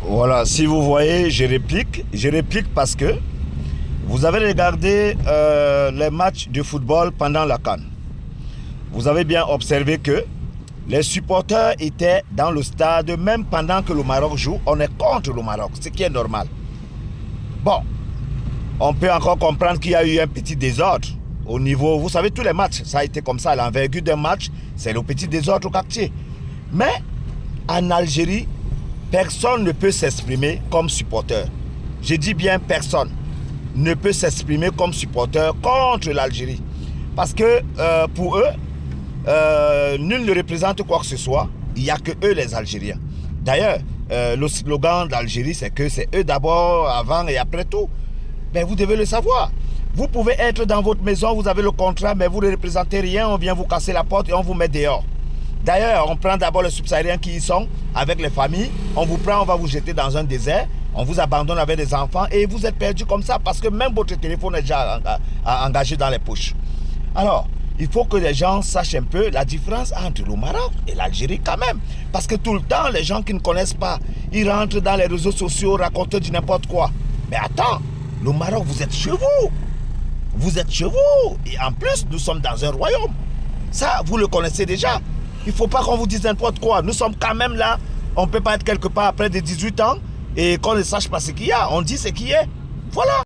Voilà, si vous voyez, je réplique. Je réplique parce que vous avez regardé les matchs de football pendant la CAN. Vous avez bien observé que les supporters étaient dans le stade même pendant que le Maroc joue. On est contre le Maroc, ce qui est normal. Bon, on peut encore comprendre qu'il y a eu un petit désordre au niveau... Vous savez, tous les matchs, ça a été comme ça. L'envergure d'un match, c'est le petit désordre au quartier. Mais en Algérie, personne ne peut s'exprimer comme supporter. Je dis bien personne ne peut s'exprimer comme supporter contre l'Algérie. Parce que pour eux, nul ne représente quoi que ce soit. Il n'y a que eux les Algériens. D'ailleurs, le slogan d'Algérie, c'est que c'est eux d'abord, avant et après tout. Mais vous devez le savoir. Vous pouvez être dans votre maison, vous avez le contrat, mais vous ne représentez rien, on vient vous casser la porte et on vous met dehors. D'ailleurs, on prend d'abord les subsahariens qui y sont, avec les familles, on vous prend, on va vous jeter dans un désert, on vous abandonne avec des enfants et vous êtes perdu comme ça parce que même votre téléphone est déjà engagé dans les poches. Alors, il faut que les gens sachent un peu la différence entre le Maroc et l'Algérie quand même. Parce que tout le temps, les gens qui ne connaissent pas, ils rentrent dans les réseaux sociaux, racontent du n'importe quoi. Mais attends, le Maroc, vous êtes chez vous. Vous êtes chez vous. Et en plus, nous sommes dans un royaume. Ça, vous le connaissez déjà. Il ne faut pas qu'on vous dise n'importe quoi. Nous sommes quand même là. On ne peut pas être quelque part après de 18 ans et qu'on ne sache pas ce qu'il y a. On dit ce qu'il y a. Voilà.